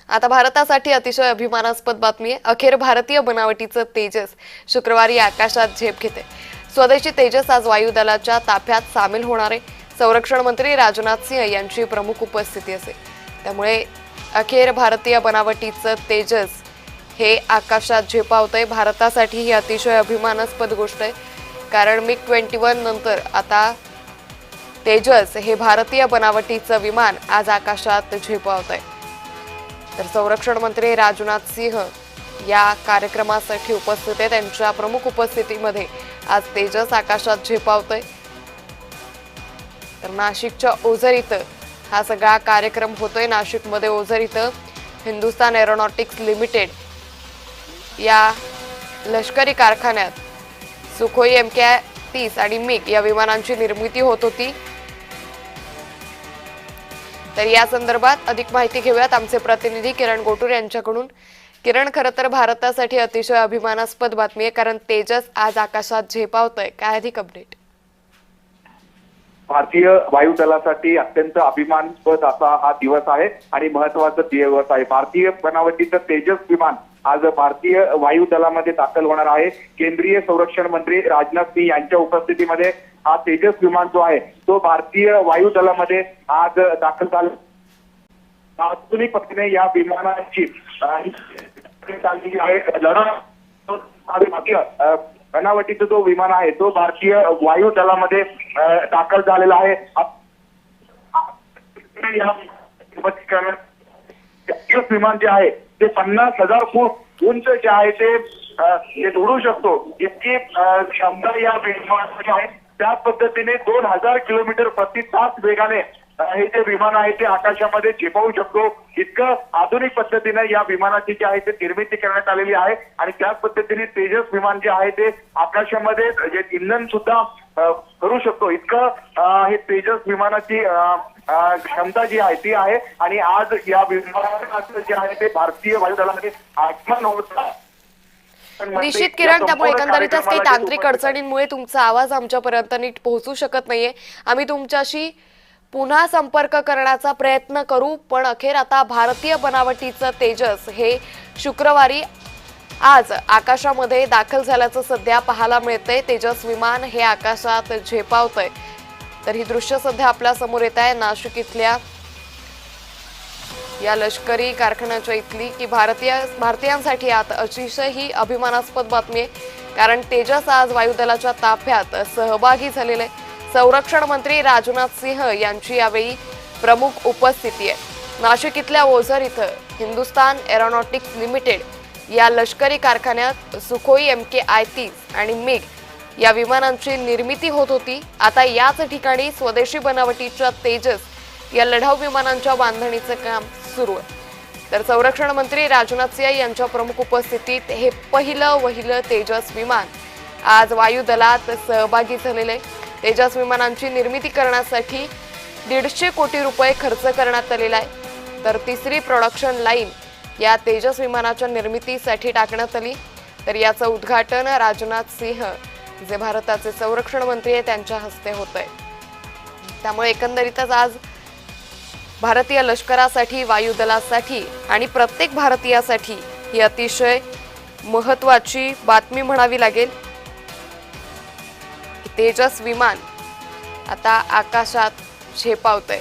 आता भारतासाठी अतिशय अभिमानास्पद बातमी आहे। अखेर भारतीय बनावटीचं तेजस शुक्रवारी आकाशात झेप घेते। स्वदेशी तेजस आज वायुदलाच्या ताफ्यात सामील होणार आहे। संरक्षण मंत्री राजनाथ सिंह यांची प्रमुख उपस्थिती असेल। त्यामुळे अखेर भारतीय बनावटीचं तेजस हे आकाशात झेपावतंय। भारतासाठी ही अतिशय अभिमानास्पद गोष्ट आहे, कारण MiG-21 नंतर आता तेजस हे भारतीय बनावटीचं विमान आज आकाशात झेपावतंय। तर संरक्षण मंत्री राजनाथ सिंह या कार्यक्रमासाठी उपस्थित आहेत। त्यांच्या प्रमुख उपस्थितीमध्ये आज तेजस आकाशात झेपावतंय। तर नाशिकच्या ओझर इथं हा सगळा कार्यक्रम होतोय। नाशिकमध्ये ओझर इथं हिंदुस्तान एरोनॉटिक्स लिमिटेड या लष्करी कारखान्यात सुखोई MK-30 आणि MiG या विमानांची निर्मिती होत होती। तर या संदर्भात अधिक माहिती घेऊयात आमचे प्रतिनिधी किरण गोटूर यांच्याकडून। किरण, खरं तर भारतासाठी अतिशय अभिमानास्पद बातमी आहे, कारण तेजस आज आकाशात झेपावतंय। काय अधिक अपडेट? भारतीय वायुदलासाठी अत्यंत अभिमानास्पद असा हा दिवस आहे आणि महत्वाचा दिवस आहे। भारतीय बनावटीचं तेजस विमान आज भारतीय वायुदलामध्ये दाखल होणार आहे। केंद्रीय संरक्षण मंत्री राजनाथ सिंह यांच्या उपस्थितीमध्ये हा तेजस विमान जो आहे तो भारतीय वायुदलामध्ये आज दाखल झाला। आधुनिक पद्धतीने या विमानाची बनावटीचा जो विमान आहे तो भारतीय वायुदलामध्ये दाखल झालेला आहे। विमान जे आहे ते 50,000 फूट उंच जे आहे ते उडू शकतो, इतकी क्षमता या विमानाची आहे। त्याच पद्धतीने 2000 किलोमीटर प्रति तास वेगाने हे जे विमान आहे ते आकाशामध्ये झेपावू शकतो, इतकं आधुनिक पद्धतीने या विमानाची जी आहे ते निर्मिती करण्यात आलेली आहे। आणि त्याच पद्धतीने तेजस विमान जे आहे ते आकाशामध्ये जे इंधन सुद्धा करू शकतो, इतकं हे तेजस विमानाची क्षमता जी आहे ती आहे। आणि आज या विमानाचं जे आहे ते भारतीय वायुदलामध्ये आगमन होत आहे। निश्चित किरण, त्यामुळे एकंदरीतच काही तांत्रिक अडचणींमुळे तुमचा आवाज आमच्यापर्यंत नीट पोहोचू शकत नाहीये। आम्ही तुमच्याशी पुन्हा संपर्क करण्याचा प्रयत्न करू, पण अखेर आता भारतीय बनावटीचं तेजस हे शुक्रवारी आज आकाशामध्ये दाखल झाल्याचं सध्या पाहायला मिळतंय। तेजस विमान हे आकाशात झेपावतंय। तर ही दृश्य सध्या आपल्या समोर येत आहे नाशिक इथल्या या लष्करी कारखान्याच्या इथली, की भारतीयांसाठी आता अतिशय ही अभिमानास्पद बातमी आहे, कारण तेजस आज वायुदलाच्या ताफ्यात सहभागी झालेले आहे। संरक्षण मंत्री राजनाथ सिंह यांची यावेळी प्रमुख उपस्थिती आहे। नाशिक इथल्या ओझर इथं हिंदुस्तान एरोनॉटिक्स लिमिटेड या लष्करी कारखान्यात सुखोई MK-30 आणि MiG या विमानांची निर्मिती होत होती। आता याच ठिकाणी स्वदेशी बनावटीच्या तेजस या लढाऊ विमानांच्या बांधणीचं काम सुरू आहे। तर संरक्षण मंत्री राजनाथ सिंह यांच्या प्रमुख उपस्थितीत हे पहिलं तेजस विमान आज वायुदलात सहभागी झालेले आहे। तेजस विमानांची निर्मिती करण्यासाठी 150 कोटी रुपये खर्च करण्यात आलेला आहे। तर तिसरी प्रोडक्शन लाईन या तेजस विमानाच्या निर्मितीसाठी टाकण्यात आली। तर याचं उद्घाटन राजनाथ सिंह जे भारताचे संरक्षण मंत्री आहेत त्यांच्या हस्ते होत आहे। त्यामुळे एकंदरीतच आज भारतीय लष्करासाठी, वायुदलासाठी आणि प्रत्येक भारतीयासाठी ही अतिशय महत्त्वाची बातमी म्हणावी लागेल। तेजस विमान आता आकाशात झेपावतंय।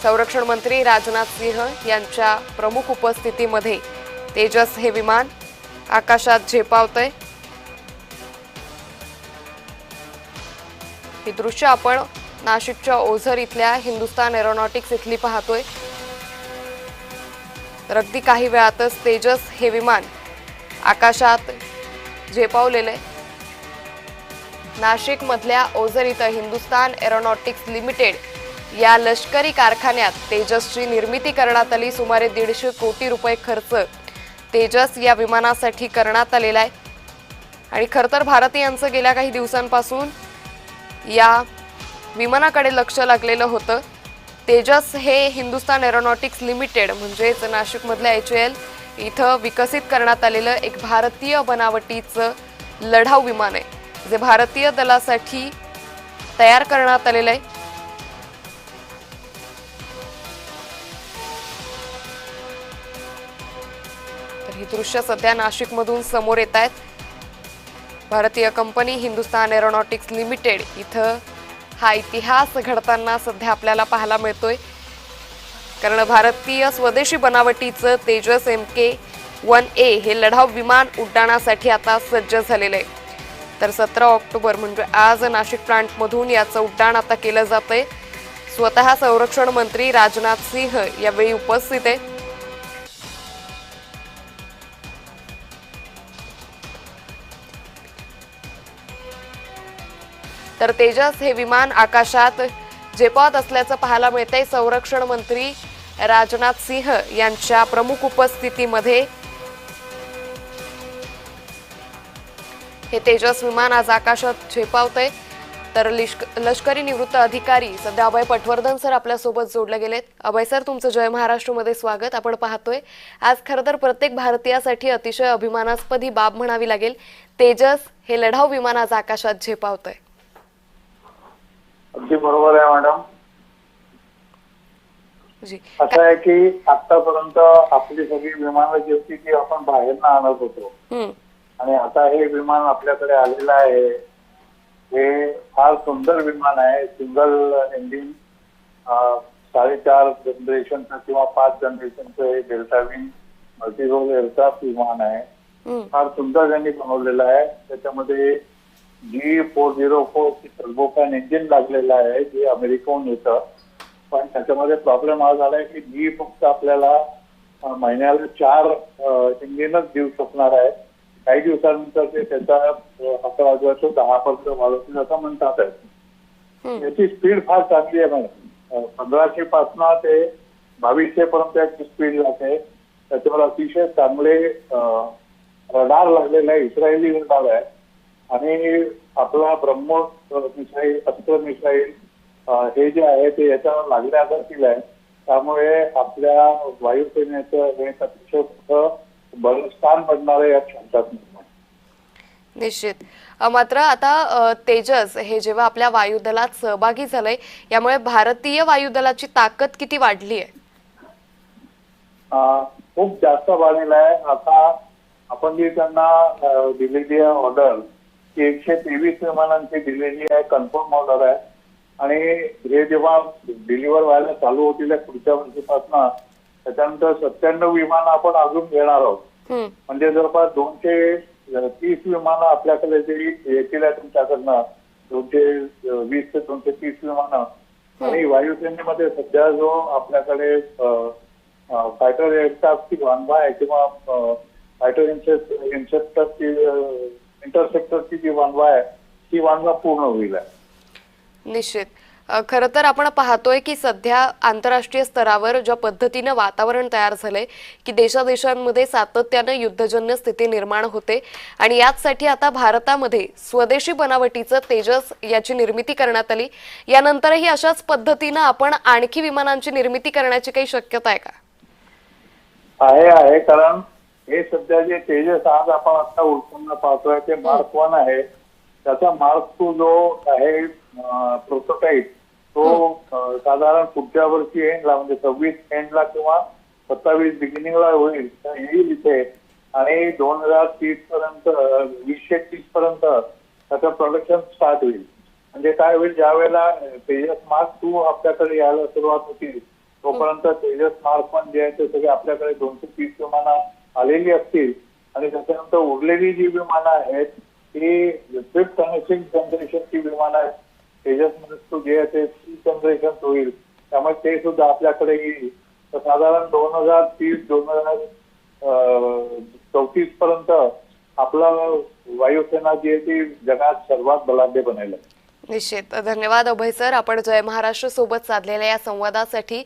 संरक्षण मंत्री राजनाथ सिंह यांच्या प्रमुख उपस्थितीमध्ये तेजस हे विमान आकाशात झेपावतंय। ही दृश्य आपण नाशिकच्या ओझर इथल्या हिंदुस्तान एरोनॉटिक्स इथली पाहतोय। तर अगदी काही वेळातच तेजस हे विमान आकाशात झेपावलेले आहे। नाशिक मधल्या ओझर इथं हिंदुस्तान एरोनॉटिक्स लिमिटेड या लष्करी कारखान्यात तेजसची निर्मिती करण्यात आली। सुमारे 150 कोटी रुपये खर्च तेजस या विमानासाठी करण्यात आलेला आहे। आणि खरं तर भारतीयांचं गेल्या काही दिवसांपासून या विमानाकडे लक्ष लागलेलं होतं। तेजस हे हिंदुस्तान एरोनॉटिक्स लिमिटेड म्हणजेच नाशिकमधल्या HAL इथं विकसित करण्यात आलेलं एक भारतीय बनावटीचं लढाऊ विमान आहे, जे भारतीय दलासाठी तयार करण्यात आलेलं आहे। ही दृश्य सध्या नाशिकमधून समोर येत आहेत। भारतीय कंपनी हिंदुस्तान एरोनॉटिक्स लिमिटेड इथं हा इतिहास घडताना सध्या आपल्याला पाहायला मिळतोय, कारण भारतीय स्वदेशी बनावटीचं तेजस MK-1A हे लढाऊ विमान उड्डाणासाठी आता सज्ज झालेलं आहे। तर 17 ऑक्टोबर म्हणजे आज नाशिक प्लांटमधून याचं उड्डाण आता केलं जातंय। स्वतः संरक्षण मंत्री राजनाथ सिंह यावेळी उपस्थित आहे। तर तेजस हे विमान आकाशात झेपावत असल्याचं पाहायला मिळतंय। संरक्षण मंत्री राजनाथ सिंह यांच्या प्रमुख उपस्थितीमध्ये हे तेजस विमान आज आकाशात झेपावतंय। तर लष्करी निवृत्त अधिकारी सध्या अभय पटवर्धन सर आपल्या सोबत जोडले गेलेत। अभय सर, तुमचं जय महाराष्ट्र मध्ये स्वागत। आपण पाहतोय आज खरं तर प्रत्येक भारतीयासाठी अतिशय अभिमानास्पद ही बाब म्हणावी लागेल, तेजस हे लढाऊ विमान आज आकाशात झेपावतंय। अगदी बरोबर आहे मॅडम। जी, असं आहे की आतापर्यंत आपली सगळी विमानं जी होती ती आपण बाहेरनं आणत होतो आणि आता हे विमान आपल्याकडे आलेलं आहे। हे फार सुंदर विमान आहे। सिंगल इंजिन 4.5 जनरेशनचं किंवा 5 जनरेशनचं हे डेल्टा विंग मल्टीरोल एअरक्राफ्ट विमान आहे। फार सुंदर त्यांनी बनवलेलं आहे। त्याच्यामध्ये G404 टर्बोफॅन इंजिन लागलेलं आहे, जे अमेरिकेहून येतं। पण त्याच्यामध्ये प्रॉब्लेम हा झालाय की जी फक्त आपल्याला महिन्याला 4 इंजिनच देऊ शकणार आहे। काही दिवसानंतर ते त्याचा 11 ते 10 पर्यंत वाढवतील असं म्हणतात आहे। याची स्पीड फार चांगली आहे मॅडम। 1500 पासून ते 2200 पर्यंत याची स्पीड जाते। त्याच्यावर अतिशय चांगले रडार लागलेला आहे, इस्रायली रडार आहे। आणि आपला ब्रह्मोस मिसाईल, अस्त्र मिसाईल हे जे आहे ते याच्यावर लागण्यासारखील आहे। त्यामुळे आपल्या वायुसेनेचं हे अतिशय बलस्थान बनणार आहे या क्षमतात्मक। निश्चित। मात्र आता तेजस हे जेव्हा आपल्या वायुदलात सहभागी झालंय, यामुळे भारतीय वायुदलाची ताकद किती वाढली आहे? खूप जास्त वाढलेला आहे। आता आपण जी त्यांना दिलेली आहे ऑर्डर, 123 विमानांची दिलेली आहे, कन्फर्म ऑर्डर आहे। आणि हे जेव्हा डिलिव्हर व्हायला चालू होतील पुढच्या वर्षीपासून, त्याच्यानंतर 97 विमानं आपण अजून घेणार आहोत। म्हणजे जवळपास 230 विमानं आपल्याकडे जे येतील तुमच्याकडनं, 220 ते 230 विमानं। आणि वायुसेनेमध्ये सध्या जो आपल्याकडे फायटर एअरक्राफ्टची वानवा आहे किंवा फायटर इंटरसेप्टरची जी वानवा आहे ती वानवा पूर्ण होईल आहे। निश्चित। खरं तर आपण पाहतोय की सध्या आंतरराष्ट्रीय स्तरावर ज्या पद्धतीनं वातावरण तयार झालंय की देशादेशांमध्ये सातत्यानं युद्धजन्य स्थिती निर्माण होते, आणि याचसाठी आता भारतामध्ये स्वदेशी बनावटीचं तेजस याची निर्मिती करण्यात आली। यानंतरही अशाच पद्धतीनं आपण आणखी विमानांची निर्मिती करण्याची काही शक्यता आहे का? आहे, कारण हे सध्या जे तेजस आज आपण आता उत्पन्न पाहतोय ते मार्क 1 आहे। त्याचा मार्क 2 जो आहे प्रोटोटाईप, तो साधारण पुढच्या वर्षी एंडला म्हणजे 26 एंडला किंवा 27 बिगिनिंगला होईल येईल इथे। आणि 2030 पर्यंत 2030 पर्यंत त्याचं प्रोडक्शन स्टार्ट होईल। म्हणजे काय होईल, ज्या वेळेला तेजस मार्क 2 आपल्याकडे यायला सुरुवात होती तोपर्यंत तेजस मार्क 1 जे आहे ते सगळे आपल्याकडे 230 विमानं आलेली असतील। आणि त्याच्यानंतर उरलेली जी विमानं आहेत ती 5th आणि 6th जनरेशनची विमानं आहेत। तेजस मध्ये जे आहे ते 3 जनरेशन होईल, त्यामुळे ते सुद्धा आपल्याकडे येईल। तर साधारण 2030-2034 पर्यंत आपला वायुसेना जी आहे ती जगात सर्वात बलाढ्य बनेल। निश्चित। धन्यवाद अभय सर, आपण जय महाराष्ट्र सोबत साधलेल्या या संवादासाठी।